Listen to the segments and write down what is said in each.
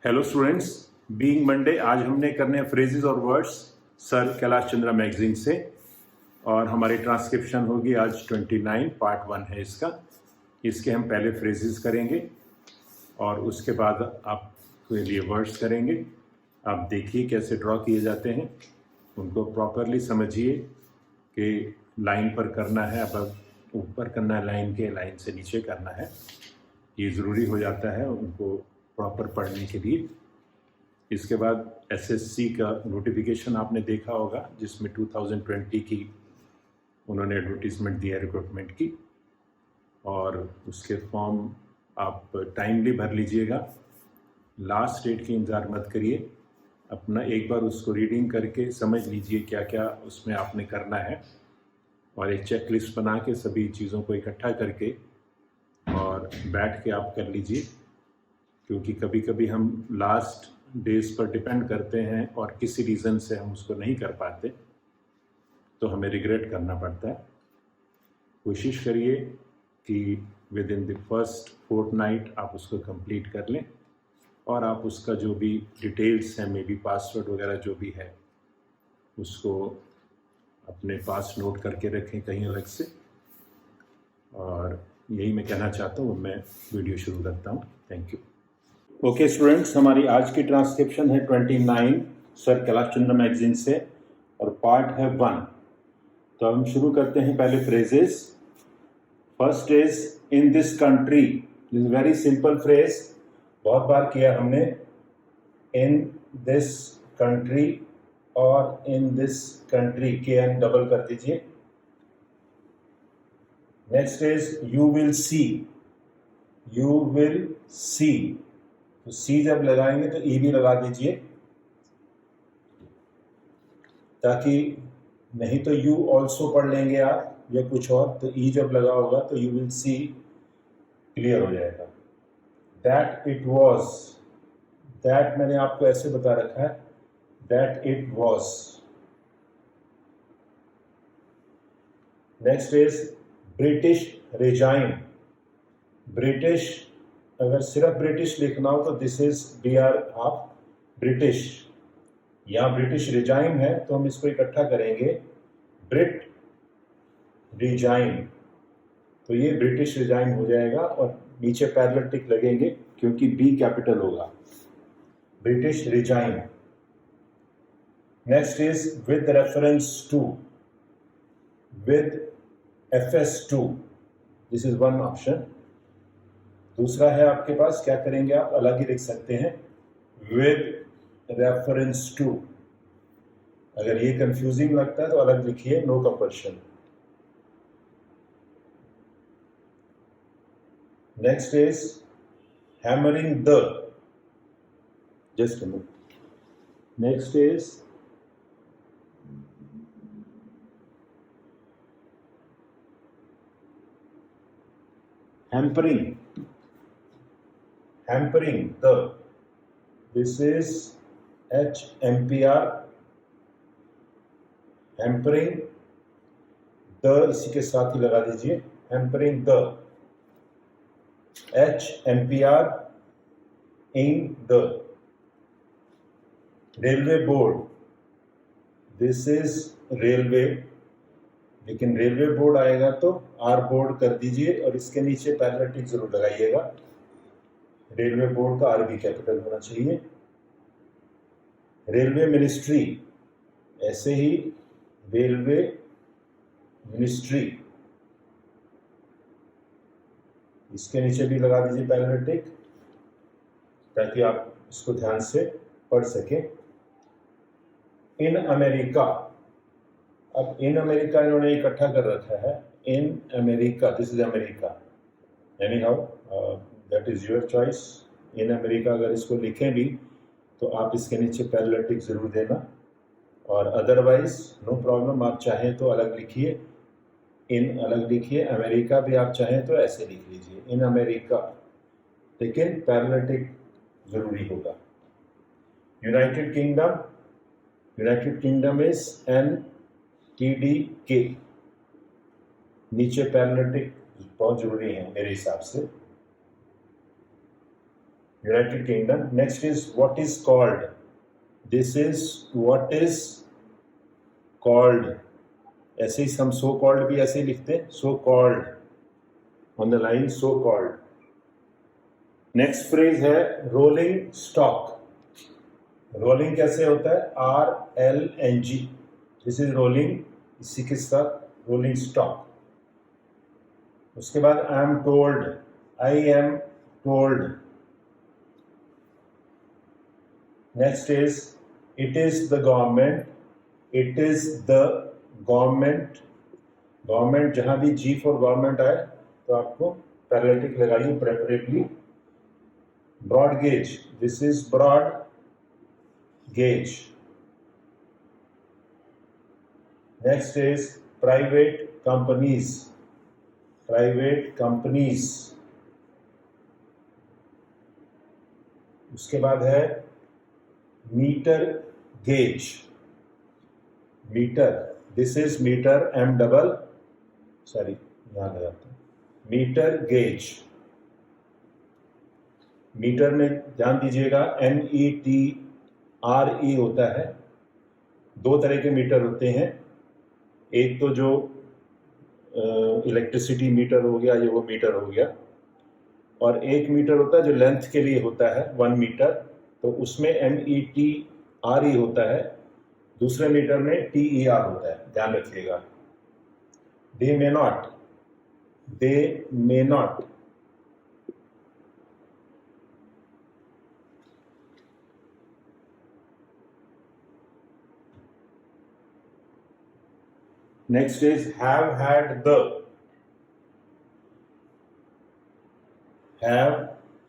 Hello students, being Monday आज हमने करने हैं फ्रेजेस और words sir Kailash Chandra magazine से। और हमारी ट्रांसक्रिप्शन होगी आज 29 पार्ट 1 है इसका। इसके हम पहले फ्रेजेस करेंगे और उसके बाद आपके लिए वर्ड्स करेंगे। आप देखिए कैसे ड्रॉ किए जाते हैं, उनको प्रॉपरली समझिए कि लाइन पर करना है, अब ऊपर करना है लाइन के, लाइन से नीचे करना है। ये ज़रूरी हो जाता है उनको प्रॉपर पढ़ने के लिए। इसके बाद एसएससी का नोटिफिकेशन आपने देखा होगा जिसमें 2020 की उन्होंने एडवर्टीजमेंट दिया रिक्रूटमेंट की, और उसके फॉर्म आप टाइमली भर लीजिएगा। लास्ट डेट की इंतज़ार मत करिए, अपना एक बार उसको रीडिंग करके समझ लीजिए क्या क्या उसमें आपने करना है, और एक चेकलिस्ट बना के सभी चीज़ों को इकट्ठा करके और बैठ के आप कर लीजिए। क्योंकि कभी कभी हम लास्ट डेज पर डिपेंड करते हैं और किसी रीज़न से हम उसको नहीं कर पाते, तो हमें रिग्रेट करना पड़ता है। कोशिश करिए कि within the first fortnight आप उसको कंप्लीट कर लें, और आप उसका जो भी डिटेल्स हैं, मे बी पासवर्ड वगैरह जो भी है, उसको अपने पास नोट करके रखें कहीं अलग से। और यही मैं कहना चाहता हूँ। मैं वीडियो शुरू करता हूँ। Thank you. ओके स्टूडेंट्स, हमारी आज की ट्रांसक्रिप्शन है 29 सर कैलाश चंद्र मैगजीन से, और पार्ट है 1। तो हम शुरू करते हैं पहले phrases. First is in this country. This very simple phrase, बहुत बार किया हमने। इन दिस कंट्री और इन दिस कंट्री के एन डबल कर दीजिए। Next is you will see. You will see, तो सी जब लगाएंगे तो ई भी लगा दीजिए, ताकि नहीं तो यू ऑल्सो पढ़ लेंगे आप या कुछ और, तो ई जब लगा होगा तो यू विल सी क्लियर हो जाएगा। दैट इट वॉज, दैट मैंने आपको ऐसे बता रखा है, that it was. Next is British resign. British, अगर सिर्फ ब्रिटिश लिखना हो तो this is BR of British. यहाँ ब्रिटिश रिजाइन है तो हम इसको इकट्ठा करेंगे, ब्रिट रिजाइन, तो ये ब्रिटिश रिजाइन हो जाएगा। और नीचे पैरेलल टिक लगेंगे क्योंकि B कैपिटल होगा, British resign. Next is with reference to, with FS2, this is one option. दूसरा है आपके पास, क्या करेंगे आप अलग ही लिख सकते हैं, विद रेफरेंस टू। अगर ये कंफ्यूजिंग लगता है तो अलग लिखिए, no compulsion. Next is hammering the, just a minute. Next is hampering. Hampering the, this is HMPR, hampering the इसी के साथ ही लगा दीजिए, hampering the, HMPR in the। Railway board, this is railway, लेकिन रेलवे बोर्ड आएगा तो are board कर दीजिए और इसके नीचे पैरेलल टिक जरूर लगाइएगा। रेलवे बोर्ड का आर भी कैपिटल होना चाहिए। रेलवे मिनिस्ट्री, ऐसे ही रेलवे मिनिस्ट्री, इसके नीचे भी लगा दीजिए पैरेलल टिक, ताकि आप इसको ध्यान से पढ़ सकें। इन अमेरिका, अब इन अमेरिका इन्होंने इकट्ठा कर रखा है, in America, this is America. Any how that is your choice. In America अगर इसको लिखें भी तो आप इसके नीचे पैरेलल टिक जरूर देना, और अदरवाइज नो प्रॉब्लम, आप चाहें तो अलग लिखिए, इन अलग लिखिए, अमेरिका भी आप चाहें तो ऐसे लिख लीजिए, इन अमेरिका, लेकिन पैरेलल टिक जरूरी होगा। United kingdom, United kingdom is NTDK, नीचे पैरेलल टिक बहुत जरूरी है मेरे हिसाब से। United Kingdom. Next is what is called. This is what is called. ऐसे ही हम so called भी ऐसे ही लिखते हैं, so called, on the line so called. Next phrase है रोलिंग स्टॉक. रोलिंग कैसे होता है? RLNG. दिस इज रोलिंग, इसी के साथ रोलिंग स्टॉक. उसके बाद I am told, I am told. Next is it is the government, it is the government. Government जहां भी G फॉर गवर्नमेंट आए तो आपको पैरेललिटिक लगाइए preferably. Broad gauge, this is broad gauge. Next is private companies, private companies. उसके बाद है metre gauge, metre. This is metre, M double, sorry यहां लगाते हैं, मीटर गेज. मीटर में ध्यान दीजिएगा METRE होता है. दो तरह के मीटर होते हैं. एक तो जो इलेक्ट्रिसिटी मीटर हो गया, ये वो मीटर हो गया. और एक मीटर होता है जो लेंथ के लिए होता है 1 मीटर, तो उसमें METRE होता है. दूसरे मीटर में TER होता है, ध्यान रखिएगा. They may not, they may not. Next is have had the, have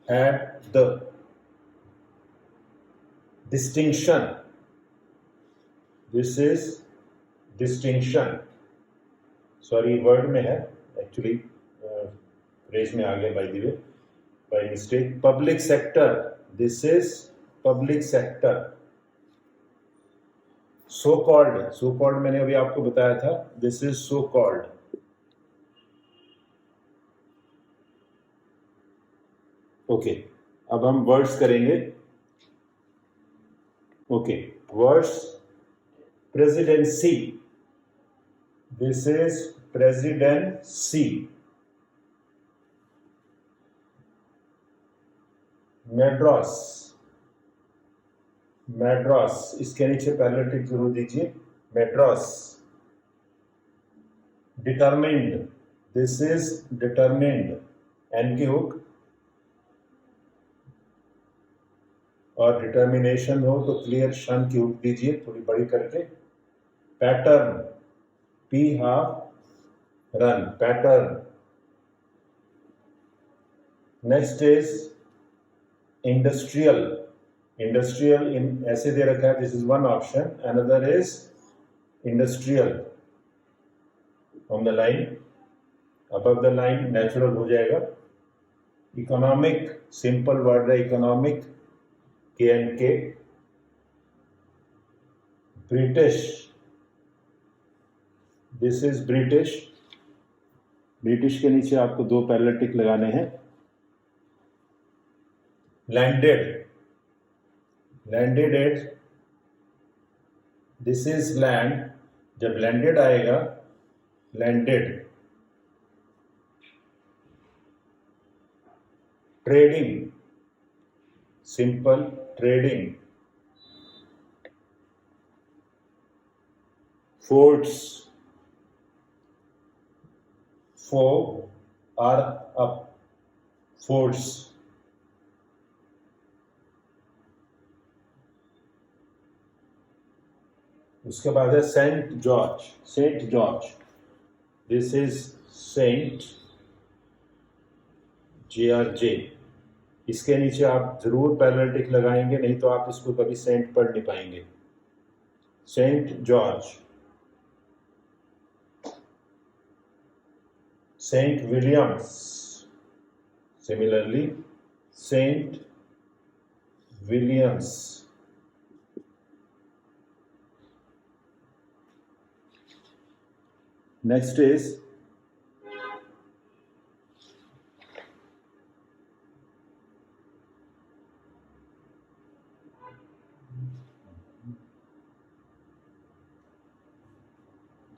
had the. Distinction, this is distinction. Sorry, word में है, actually phrase में आ गया by the way, by mistake. Public sector, this is public sector. So called, so called मैंने अभी आपको बताया था, this is so called. Okay, अब हम वर्ड्स करेंगे. Okay, words. Presidency, this is presidency. Madras, Madras, इसके नीचे पैरेललिटिक जरूर दीजिए, Madras. Determined, this is determined, N की हुक. और डिटर्मिनेशन हो तो क्लियर शन की हुक दीजिए थोड़ी बड़ी करके. Pattern, P half run, pattern. Next is industrial. Industrial इन ऐसे दे रखा है, this is one option. Another is industrial on the line, above the line natural हो जाएगा. इकोनॉमिक, सिंपल वर्ड है economic, KNK. British, this is British. British के नीचे आपको दो पैरेललिटिक लगाने हैं. Landed, landed at, this is land. जब लैंडेड आएगा, landed. Trading, simple trading. Forts, for R up, forts. उसके बाद है saint George, saint George. This is saint, JRJ. इसके नीचे आप जरूर पैरेललिटिक लगाएंगे, नहीं तो आप इसको कभी सेंट पढ़ नहीं पाएंगे. Saint George. Saint Williams, similarly saint Williams. Next is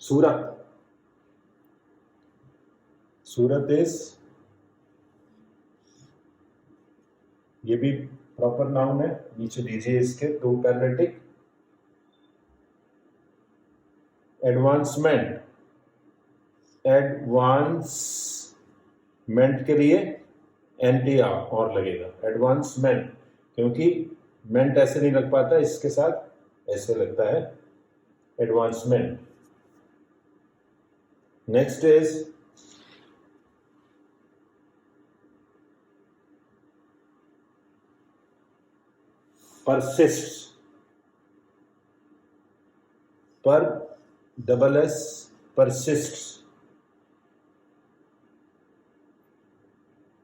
Surat, Surat is, ये भी प्रॉपर नाउन है, नीचे दीजिए इसके दो पैरेललिटिक। एडवांसमेंट, एडवांसमेंट के लिए एनटीआर और लगेगा, एडवांसमेंट, क्योंकि मेंट ऐसे नहीं लग पाता, इसके साथ ऐसे लगता है, एडवांसमेंट। नेक्स्ट इज परसिस्ट, पर double S, persist.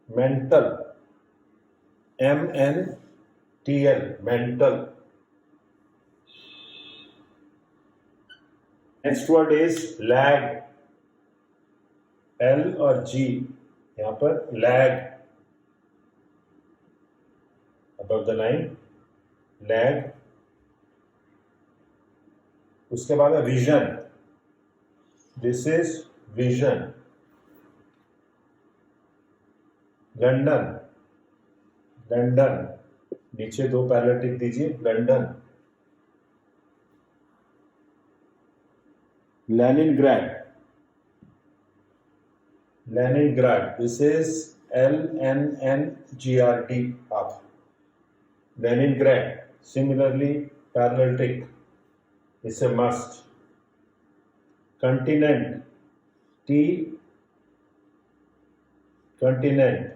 Mental, MNTL, mental. Next word is lag, L और G, यहां पर lag, above the line, lag. उसके बाद है vision, this is vision. London, London, नीचे दो पैरेललिटिक दीजिए, London. Leningrad, Leningrad, this is LNNGRD, आप Leningrad. Similarly parallel tick, it's a must. Continent, T, continent,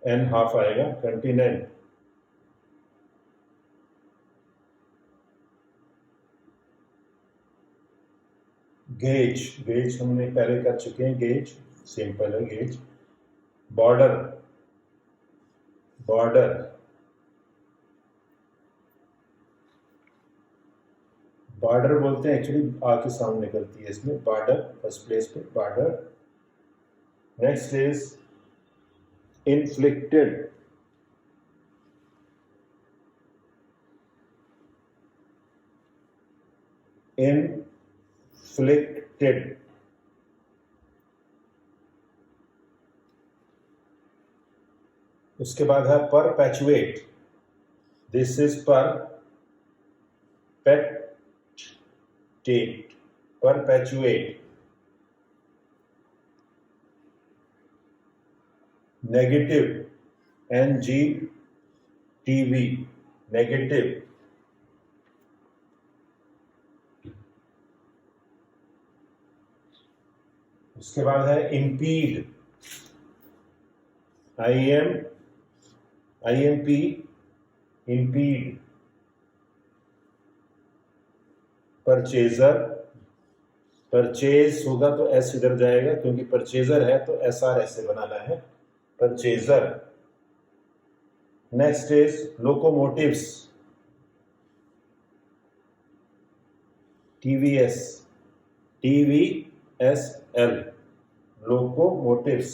N half आएगा, कंटिनेंट। गेज, गेज हमने पहले कर चुके हैं, गेज सिंपल है, गेज। बॉर्डर, बॉर्डर, बॉर्डर बोलते हैं, एक्चुअली आके साउंड निकलती है इसमें, बॉर्डर फर्स्ट प्लेस पे, border. Next is inflicted, inflicted. उसके बाद है perpetuate, this is perpetuate, perpetuate. Negative, NGTV, negative. उसके बाद है impede, IMP, impede। Purchaser, purchase होगा तो एस इधर जाएगा, क्योंकि परचेजर है तो SR ऐसे बनाना है, purchaser. Next is locomotives, TVSL, locomotives.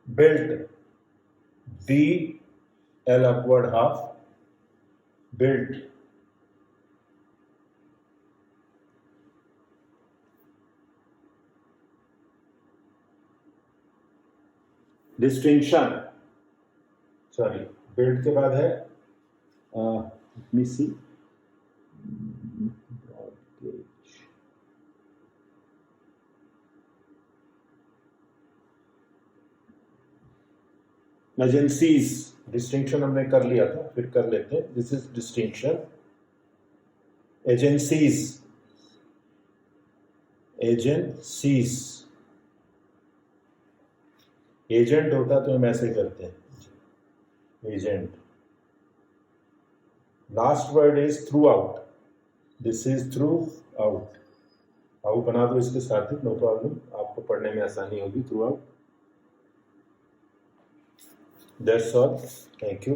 Built, BL upward half, built. Distinction, sorry, build के बाद है मिसी, एजेंसीज। डिस्टिंक्शन हमने कर लिया था, फिर कर लेते हैं, this is distinction. Agencies, agencies. Agent होता तो हम ऐसे करते हैं, agent. Last word is through out, this is through out. Out बना दो इसके साथ ही, नो प्रॉब्लम, आपको पढ़ने में आसानी होगी। Through out, that's all, thank you.